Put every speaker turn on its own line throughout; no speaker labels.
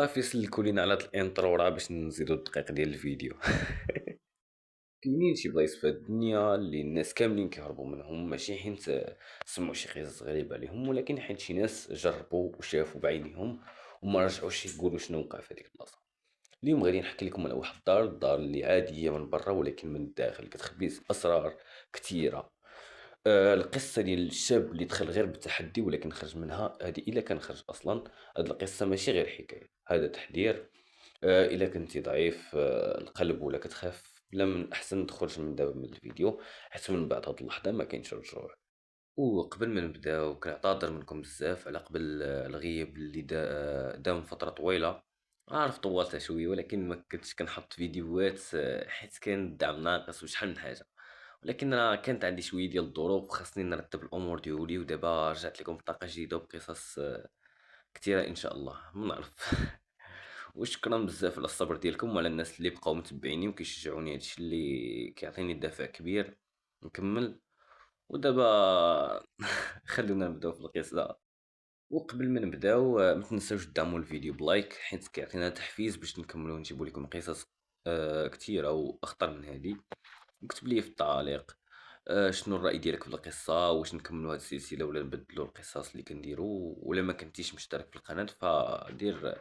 صافي سلكوا لينا على هاد الانترو راه باش نزيدو الدقيق ديال الفيديو. كاينين شي بلايص في هاد الدنيا اللي الناس كاملين كيهربوا منهم، ماشي حيت سمعوا شي قصص غريبة عليهم، ولكن حيت شي ناس جربوا وشافوا بعينيهم وما رجعوش يقولوا شنو وقع في هذيك البلاصة. اليوم غادي نحكي لكم على واحد الدار اللي عادية من برا ولكن من الداخل كتخبي أسرار كثيرة. القصة ديال الشاب اللي دخل غير بالتحدي ولكن خرج منها، هذه إلا كان خرج أصلا. هاد القصة ماشي غير حكاية، هذا تحذير. إلا كنتي ضعيف القلب ولا كتخاف، لا من الأحسن تخرج من دابا من الفيديو، حيت من بعد هاد اللحظة ما كاينش رجوع. وقبل ما نبداو كنعتذر منكم بزاف على قبل الغياب اللي دام فترة طويلة. عارف طولتها شوية ولكن ما كنتش كنحط فيديوهات حيت كان الدعم ناقص وشحال من حاجة. ولكن راه كانت عندي شوية ديال الظروف خاصني نرتب الأمور ديولي، ودابا رجعت لكم بطاقة جديدة وبقصص كتيرة إن شاء الله ما نعرف. وشكرا بزاف على الصبر ديالكم وعلى الناس اللي بقاو متبعيني وكيشجعوني، هادشي اللي كيعطيني دافع كبير نكمل. ودابا خلونا نبداو في القصة. وقبل ما نبداو ما تنساوش تدعموا الفيديو بلايك حيت كيعطينا تحفيز باش نكملوا ونجيبوا لكم قصص كتيرة واخطر من هذه. اكتب لي في التعليق شنو الرأي ديالك في القصة، واش نكملوا هذه السلسلة ولا نبدلوا القصص اللي كنديروا. ولا ما كنتيش مشترك في القناة فدير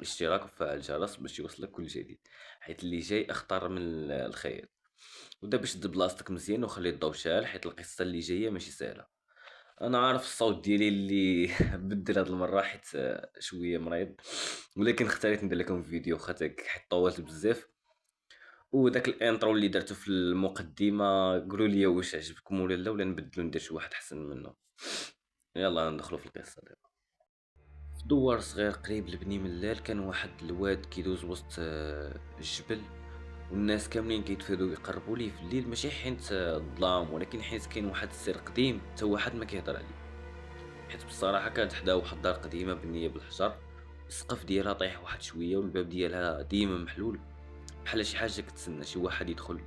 اشتراك وفعل الجرس باش يوصلك كل جديد، حيت اللي جاي اخطر من الخير. ودابا شد بلاصتك مزيان وخلي الضوء شال حيت القصة اللي جاية ماشي سهلة. انا عارف الصوت ديالي اللي بدل هاد المره حيت شويه مريض، ولكن اختاريت ندير لكم فيديو خاطر حيت طولت بزاف. وداك الانترو اللي درته في المقدمه قولوا لي واش عجبكم ولا لا، ولا نبدلو ندير شي واحد احسن منه. يلا ندخلوا في القصه دابا. في دوار صغير قريب لبني ملال كان واحد الواد كيدوز وسط الجبل، والناس كاملين كيتفادوا يقربوا ليه في الليل، ماشي حيت الظلام ولكن حيت كاين واحد السر قديم حتى واحد ما كيهضر عليه. حيت بصراحة كانت حدا واحد الدار قديمة مبنية بالحجر، السقف ديالها طايح واحد شوية والباب ديالها ديما محلول، بحال شي حاجة كتسنى شي واحد يدخل.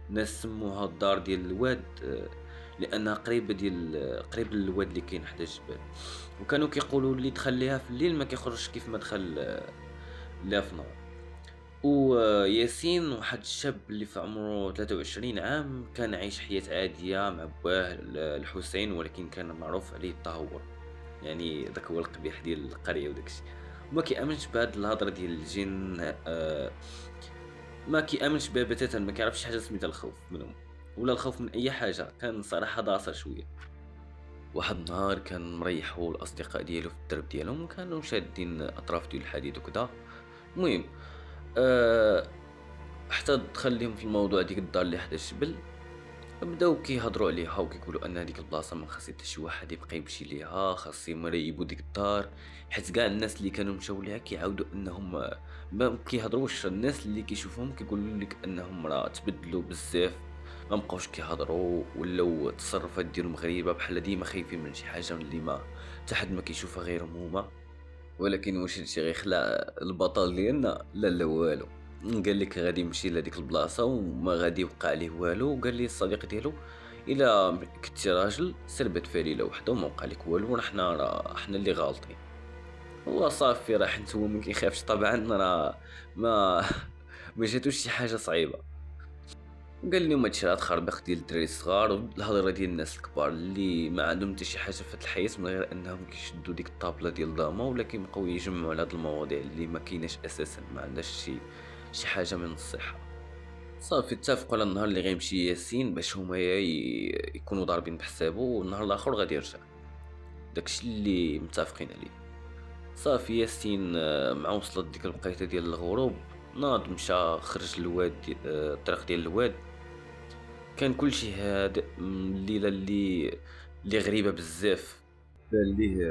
الناس سموها الدار ديال الواد لأنها قريبة قريب للواد اللي كاين حدا الجبال. وكانوا كيقولوا اللي دخل ليها في الليل ما كيخرجش كيف ما دخل ليها في النهار. وياسين واحد الشاب اللي في عمره 23 عام كان عايش حياة عادية مع باه الحسين، ولكن كان معروف عليه التهور، يعني داك هو القبيح ديال القرية وداكشي. وما كيامنش بهاد الهضره ديال الجن ما كيامنش بها بتاتا، ما كيعرفش حاجه سميتها الخوف منهم ولا الخوف من اي حاجه، كان صراحه ضاصه شويه. واحد النهار كان مريح هو الاصدقاء ديالو في الدرب ديالهم، كانوا شادين اطراف ديال الحديد وكذا. المهم أه حتى دخل لهم في الموضوع ديك الدار اللي حدا الجبل، بداو كيهضروا عليها وكيقولوا ان هذيك البلاصه ما خاص حتى شي واحد يبقى يمشي ليها، خاص يريبوا ديك الدار. حيت كاع الناس اللي كانوا مشاو ليها كيعاودوا انهم ما كيهضروش، الناس اللي كيشوفوهم كيقولوا لك انهم راه تبدلوا بزاف، ما بقاوش كيهضروا ولاو التصرفات ديالهم غريبه، بحال ديما خايفين من شي حاجه اللي ما حتى حد ما كيشوفها غيرهم هما. ولكن واش هادشي غيخلع البطل ديالنا؟ لا لا والو. قال لك غادي يمشي لهاديك البلاصه وما غادي يوقع عليه والو، وقال لي الصديق ديالو الا كنتي راجل سير بات في ليله وحده وما وقع لك والو، راه حنا اللي غالطين. هو صافي راه حيت هو ما كيخافش طبعا، راه ما ما جاتوش شي حاجه صعيبه. قال لهم هادشي راه تخربيق ديال الدراري الصغار والهضره ديال الناس الكبار اللي ما عندهم حتى شي حاجه في هاد الحياه من غير انهم كيشدوا ديك الطابله ديال الضلمه، ولا كيبقاو يجمعوا على هاد المواضيع اللي ما كايناش اساسا، ما عندهاش شي حاجه من الصحه. صافي اتفقوا على النهار اللي غيمشي ياسين باش هما يكونوا ضاربين بحسابه، والنهار الاخر غادي يرجع، داكشي اللي متفقين عليه. صافي ياسين مع وصلت ديك الوقيته ديال الغروب ناض مشى خرج الطريق ديال الواد. كان كلشي هادئ، الليلة اللي غريبة بزاف. بان ليه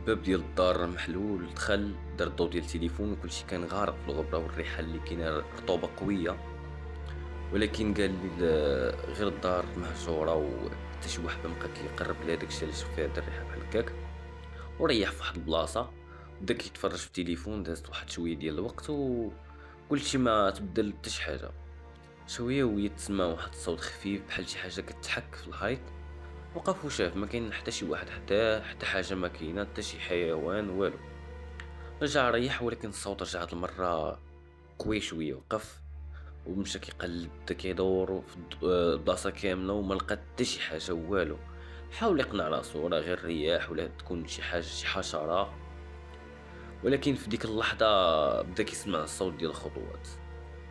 باب ديال الدار محلول، دخل دار الضو ديال التليفون وكلشي كان غارق في الغبرة والريحة اللي كاينة رطوبة قوية. ولكن قال لي غير الدار مهجورة وحتى شي واحد ما بقى كيقرب لها، داكشي علاش فيها هاد الريحة بحال هكاك. وريح في واحد البلاصة بدا كيتفرج في التليفون، دازت واحد شوية ديال الوقت وكلشي ما تبدل حتى شي حاجة. شويه وهي تسمع واحد الصوت خفيف بحال شي حاجه كتحك في الحيط. وقف وشاف ما كاين حتى شي واحد، حتى حاجه ما كاينه، حتى شي حيوان والو. رجع ريح ولكن الصوت رجع هاد المرة قوي شوية، وقف ومشى كيقلّب بدا كيدور في البلاصة كاملة وما لقى حتى شي حاجة والو، حاول يقنع راسو راه غير الرياح ولا تكون شي حاجة شي حشرة، ولكن في ديك اللحظة بدا كيسمع الصوت ديال الخطوات،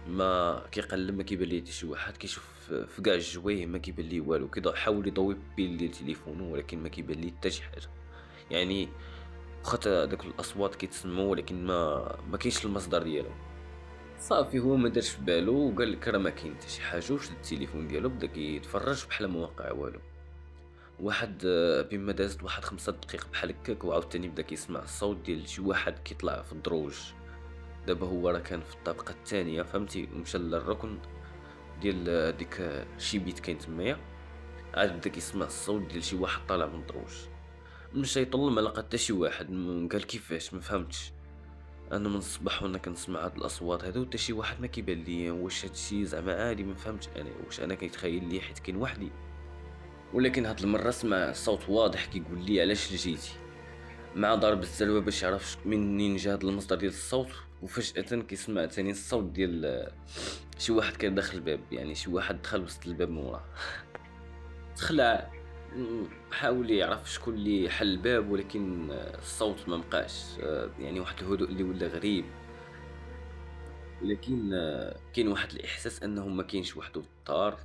ما كيقلّب ما كيبان ليه حتى شي واحد، كيشوف في كاع الجوايه ما كيبان ليه والو، حاول يضوي بالبيل ديال تليفونو ولكن ما كيبان ليه حتى شي حاجة، يعني واخا دوك الأصوات كيتسمعوا ولكن ما كاينش المصدر ديالهم. صافي هو ما دارش في بالو وقال لك راه ما كاين حتى شي حاجة وشد التليفون ديالو بدا كيتفرج بحال ما وقع والو. واحد بما دازت واحد 5 دقايق بحال هكاك وعاوتاني بدا كيسمع الصوت ديال شي واحد كيطلع في الدروج. دابا هو راه كان في الطابقة الثانية فهمتي ومشى للركن ديال ديك شي بيت كاين تمايا، عاد بدا كيسمع الصوت ديال شي واحد طالع من الدروج. مشى يطل ما لقى حتى شي واحد قال كيفاش ما فهمتش. انا من الصباح وانا كنسمع هاد الاصوات هادو حتى شي واحد ما كيبان ليا، واش هادشي زعما عادي ما فهمتش انا واش انا كيتخيل لي حيت كاين وحدي، ولكن هاد المره سمع صوت واضح كيقول لي علاش جيتي. مع ضرب الزلوه باش يعرف منين جا هاد المصدر ديال الصوت، وفجاه كيسمع ثاني الصوت ديال شي واحد كان داخل الباب، يعني شي واحد دخل وسط الباب من وراه. تخلع، حاول يعرف شكون اللي حل الباب ولكن الصوت ما بقاش، يعني واحد الهدوء اللي ولا غريب، ولكن كاين واحد الإحساس أنه ما كاينش وحده في الدار.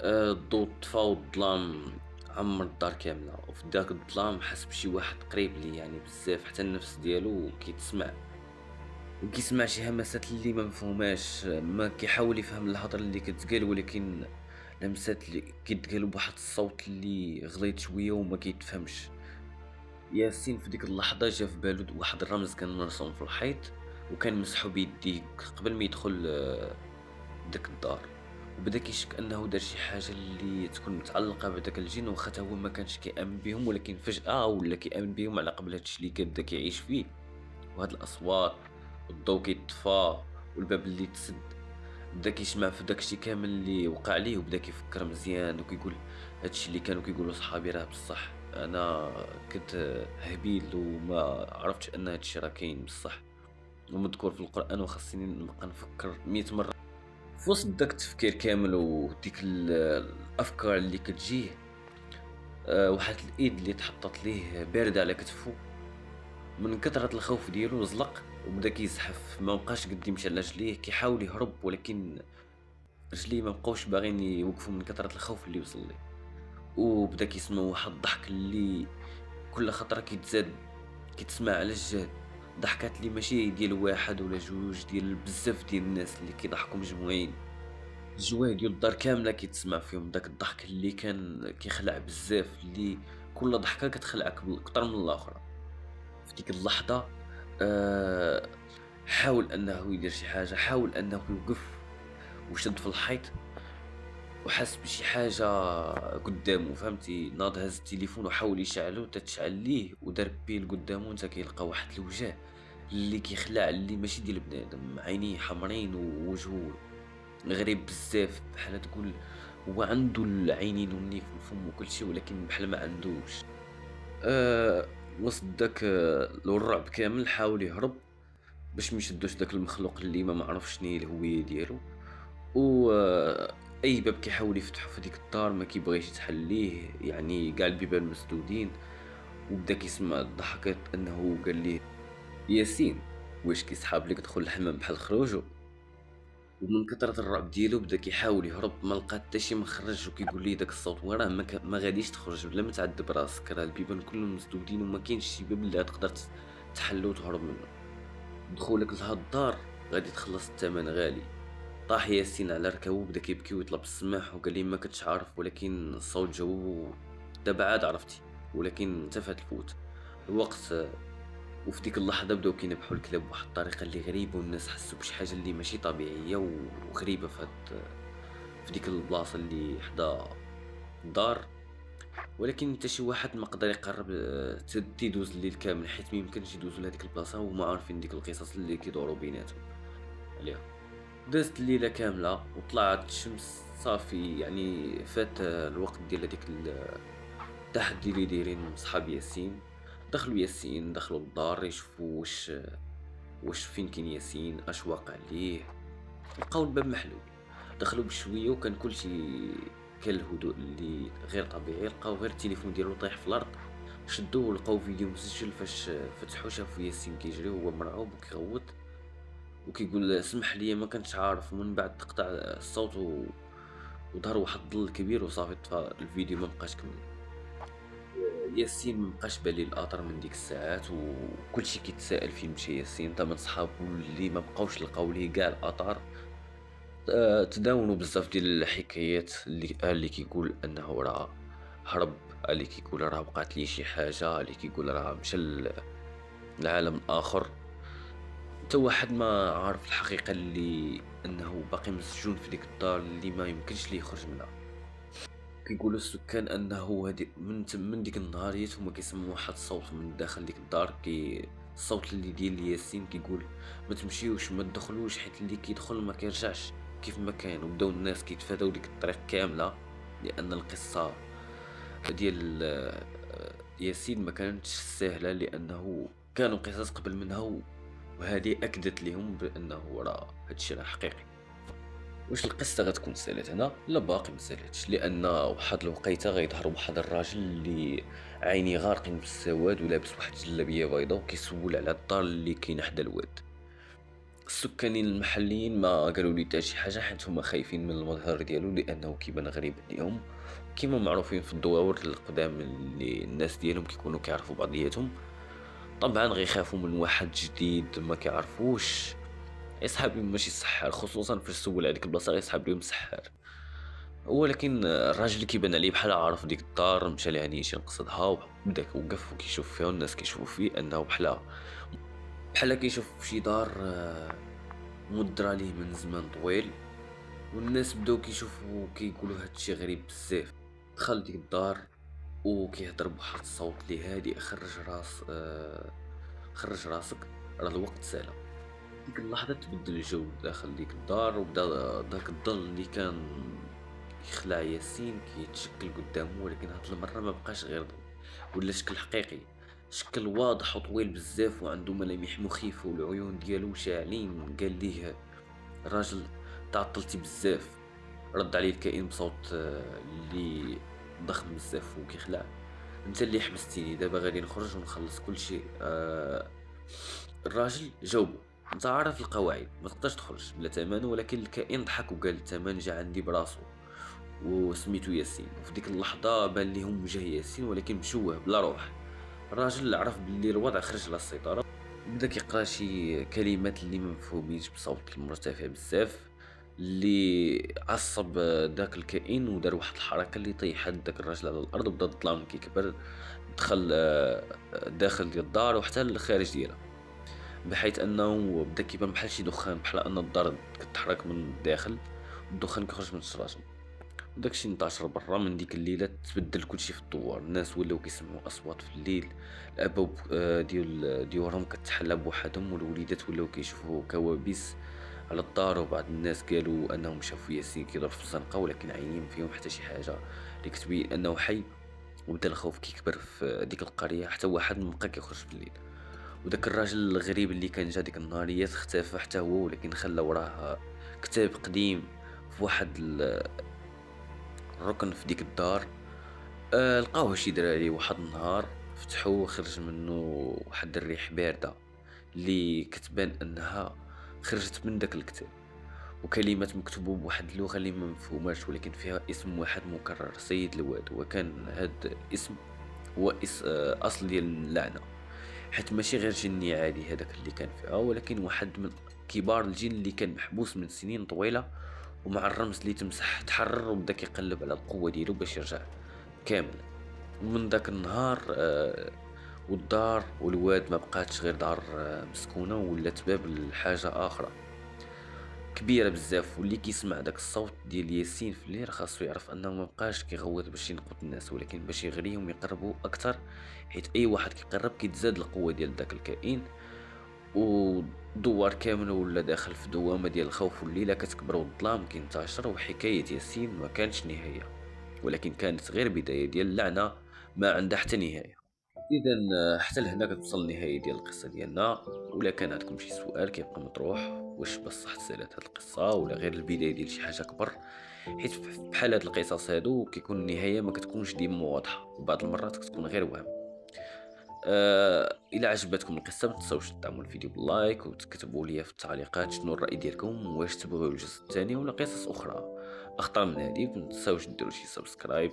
الضوء طفى والظلام عمّر الدار كاملة، وفي داك الظلام حس بشي واحد قريب ليه يعني بزاف، حتى النفس ديالو كيسمع شي همسات اللي ما مفهوماش، ما كيحاول يفهم الهضرة اللي كتقال ولكن لمسات اللي كيتقالوا بواحد الصوت اللي غليظ شوية وما كيتفهمش. ياسين في ديك اللحظة جا في بالو واحد الرمز كان مرسوم في الحيط وكان مسحو بيديه قبل ما يدخل ديك الدار، وبدا كيشك انه دار شي حاجه اللي تكون متعلقه بداك الجن، واخا تا هو ما كانش كيامن بهم ولكن فجاه ولا كيامن بهم على قبل هادشي اللي كان بدا كيعيش فيه. وهاد الاصوات والضوء كيطفى والباب اللي تسد، بدا كيسمع في داكشي كامل اللي وقع ليه وبدا كيفكر مزيان وكيقول هادشي اللي كانوا كيقولوا صحابي راه بصح، انا كنت هبيل وما عرفتش ان هادشي راه كاين بصح ومذكور في القران وخاصني نبقى نفكر 100 مره. في وسط داك التفكير كامل وديك الافكار اللي كتجيه، واحد الايد اللي تحطت ليه بارده على كتفو. من كثرة الخوف ديالو زلق وبدا كيزحف، ما بقاش قد يمشي على رجليه كيحاول يهرب ولكن رجليه ما بقاوش باغيين يوقفوا من كثرة الخوف اللي وصل ليه. وبدا كيسمع واحد الضحك اللي كل خطرة كيتزاد، كيتسمع على الجهد، ضحكات اللي ماشي ديال واحد ولا جوج، ديال بزاف ديال الناس اللي كيضحكوا مجموعين. الجوايه ديال الدار كاملة كيتسمع فيهم داك الضحك اللي كان كيخلع بزاف، اللي كل ضحكة كتخلعك كتر من الآخرى. في ديك اللحظة آآ حاول أنه يدير شي حاجة، حاول أنه يوقف وشد في الحيط وحس بشي حاجة قدامه فهمتي، ناض هز التليفون وحاول يشعلو حتى تشعل ليه ودار بيل قدامه حتى كيلقى واحد الوجه اللي كيخلع، اللي ماشي ديال بنادم، عينيه حمرين ووجهه غريب بزاف بحال تقول هو عنده العينين والنيف والفم وكل شيء ولكن بحال ما عندوش. وسط داك الرعب كامل حاول يهرب باش ما يشدوش داك المخلوق اللي ما معرفش شنو هي الهوية ديالو، و اي باب كيحاول يفتحو في ديك الدار ما كيبغيش يتحل ليه، يعني كاع البيبان مسدودين. وبدا كيسمع الضحكات انه قال ليه ياسين واش كيسحاب لك دخل الحمام بحال خروجو. ومن كثرة الرعب ديالو بدا كيحاول يهرب ما لقى حتى شي مخرج وكيقول ليه داك الصوت وراه ما غاديش تخرج بلا ما تعذب راسك، راه البيبان كلهم مسدودين وما كاينش شي باب اللي تقدر تحلو وتهرب منه، دخولك لهاد الدار غادي تخلص الثمن غالي. طاح ياسين على ركبو بدا كيبكي ويطلب السماح وقال لي ما كنتش عارف ولكن الصوت جاوب دابا عاد عرفتي، ولكن انت فات الفوت الوقت. وفي ديك اللحظة بداو كينبحوا الكلاب بواحد الطريقة اللي غريبة والناس حسوا بشي حاجة اللي ماشي طبيعية وغريبة في ديك البلاصة اللي حدا الدار، ولكن حتى شي واحد ما قدر يقرب تيدوز الليل كامل حيت ما يمكنش يدوزوا لهاديك البلاصة وهما عارفين ديك القصص اللي كيدوروا بيناتهم عليها. دازت الليلة كاملة وطلعت الشمس صافي، يعني فات الوقت ديال هاديك التحدي اللي دايرين صحاب ياسين. دخلوا ياسين، دخلوا للدار يشوفوا واش فين كاين ياسين، اش واقع ليه. لقاو الباب محلول، دخلوا بشويه وكان كلشي، كان الهدوء اللي غير طبيعي. لقاو غير التليفون ديالو طايح في الارض، شدوه ولقاو فيديو مسجل فاش فتحوا شافوا ياسين كيجري وهو مرعوب وكيغوت وكيقول سمح لي ما كنتش عارف. ومن بعد تقطع الصوت وظهر واحد الظل كبير وصافي طفى الفيديو، ما بقاش كمل. ياسين ما بقاش بالي الاثر من ديك الساعات، وكلشي كيتسائل فين مشى ياسين. تا من صحابو اللي ما بقاوش لقاو ليه كاع الاثار. تداولوا بزاف ديال الحكايات، اللي كيقول انه راه هرب، اللي كيقول راه وقعت ليه شي حاجه، اللي كيقول راه مشى لعالم اخر. حتى واحد ما عارف الحقيقه، اللي انه باقي مسجون في ديك الدار اللي ما يمكنش ليه يخرج منها. كيقولوا السكان انه هادي من ديك النهاريات هما كيسمعوا واحد الصوت من داخل ديك الدار، الصوت اللي ديال ياسين كيقول ما تمشيوش ما تدخلوش، حيت اللي كيدخل ما كيرجعش كيف ما كان. وبداو الناس كيتفاداو ديك الطريق كامله، لان القصه ديال ياسين ما كانتش سهله، لانه كانوا قصص قبل منها وهذه اكدت لهم بانه راه هادشي راه حقيقي. واش القصه غتكون سالات هنا؟ لا، باقي ما سالاتش، لان واحد الوقيته غيظهر واحد الراجل اللي عيني غارقين بالسواد ولابس واحد الجلابيه بيضاء وكيسول على الدار اللي كاينه حدا الواد. السكانين المحليين ما قالوا لي حتى شي حاجه، حيت هما خايفين من المظهر ديالو لانه كيبان غريب عليهم. كيما معروفين في الدواور القدام اللي الناس ديالهم كيكونوا كيعرفوا بعضياتهم، طبعا غيخافوا من واحد جديد ما كيعرفوش. يسحب لهم ماشي سحار، خصوصا في السول هذيك البلاصه غيسحب لهم سحار. ولكن الراجل اللي كيبان عليه بحال عارف ديك الدار مشى ليها نيشان قصدها وبدا وقف وكيشوف فيها، والناس كيشوفوا فيه انه بحال كيشوف في شي دار مدرا ليه من زمان طويل. والناس بداو كيشوفوا وكيقولوا هادشي غريب بزاف. دخل ديك الدار وكيهضر بواحد الصوت اللي هادي، خرج راسك، راه الوقت سالا. ديك اللحظة تبدل الجو داخل ديك الدار، وبدا داك الظل اللي كان يخلع ياسين كيتشكل قدامه، ولكن هاد المرة ما بقاش غير ظل، ولا شكل حقيقي، شكل واضح وطويل بزاف وعنده ملامح مخيفة والعيون ديالو شاعلين. قال ليه الراجل تعطلتي بزاف. رد عليه الكائن بصوت اللي ضخم بزاف وكيخلع، انت اللي حبستيني، دابا غادي نخرج ونخلص كل شيء. الراجل جاوبه انت عارف القواعد، ما تقدرش تخرج بلا ثمن. ولكن الكائن ضحك وقال الثمن جا عندي براسو، وسميتو ياسين. وفي ديك اللحظة بان ليهم وجه ياسين ولكن مشوه بلا روح. الراجل عرف باللي الوضع خرج على السيطرة، بدا كيقرا شي كلمات اللي ما مفهومينش بصوت مرتفع بزاف، اللي عصب داك الكائن ودار واحد الحركة اللي طيحت داك الراجل على الأرض. وبدا الظلام كيكبر، دخل داخل ديال الدار وحتى الخارج ديالها، بحيث انه بدا كيبان بحال شي دخان، بحال ان الدار كتحرك من الداخل والدخان كيخرج من الشراجم. وداكشي انتشر برا. من ديك الليله تبدل كلشي في الدوار، الناس ولاو كيسمعوا اصوات في الليل، الابواب ديال ديورهم كتحلى بوحدهم، والوليدات ولاو كيشوفوا كوابيس على الدار. وبعض الناس قالوا انهم شافوا ياسين كيضرب في الزنقه، ولكن عينيه ما فيهم حتى شي حاجه اللي كتبين انه حي. وبدا الخوف كيكبر في ديك القريه، حتى واحد ما بقى كيخرج في الليل. وداك الراجل الغريب اللي كان جا ديك النهاريات اختفى حتى هو، ولكن خلى وراه كتاب قديم في واحد الركن في ديك الدار. لقاوه شي دراري واحد النهار، فتحوه خرج منه واحد الريح بارده اللي كتبان انها خرجت من داك الكتاب، وكلمات مكتوبه بواحد اللغه اللي ما مفهوماش، ولكن فيها اسم واحد مكرر، سيد الواد. وكان هاد الاسم هو اصل ديال اللعنه، حيت ماشي غير جني عادي هذاك اللي كان فيها، ولكن واحد من كبار الجن اللي كان محبوس من سنين طويلة. ومع الرمز اللي تمسح تحرر وبدا كيقلب على القوة ديالو باش يرجع كامل. ومن داك النهار والدار والواد ما بقاتش غير دار مسكونة، ولات باب لحاجة أخرى كبيرة بزاف. واللي كيسمع داك الصوت ديال ياسين في الليل خاصو يعرف انه ما بقاش كيغوت باش ينقذ الناس، ولكن باش يغريهم يقربوا اكثر، حيت اي واحد كيقرب كيتزاد القوة ديال داك الكائن. ودوار كامل ولا داخل في دوامة ديال الخوف، والليلة كتكبر والظلام كينتشر. وحكاية ياسين ما كانتش نهاية، ولكن كانت غير بداية ديال لعنة ما عندها حتى نهاية. إذا حتى لهنا كتوصل النهاية ديال القصة ديالنا. ولا كان عندكم شي سؤال كيبقى مطروح، واش بصح تسالات هاد القصة ولا غير البداية ديال شي حاجة كبر، حيت بحال هاد القصص هادو كيكون النهاية ما كتكونش ديما واضحة، وبعض المرات كتكون غير وهم. إلا عجبتكم القصة ما تنساوش تدعموا الفيديو باللايك وتكتبوا لي في التعليقات شنو الرأي ديالكم، واش تبغيو الجزء الثاني ولا قصص أخرى أخطر من هذه. ما تنساوش ديروا شي سبسكرايب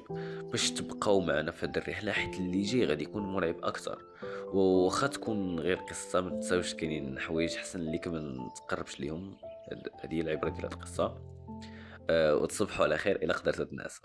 باش تبقاو معنا في هذه الرحلة، حيت اللي جاي غادي يكون مرعب أكثر. وواخا تكون غير قصة ما تنساوش كاينين حوايج حسن ليك ما تقربش ليهم. هذه هي العبرة ديال هاد القصة. وتصبحوا على خير إلى قدرت الناس.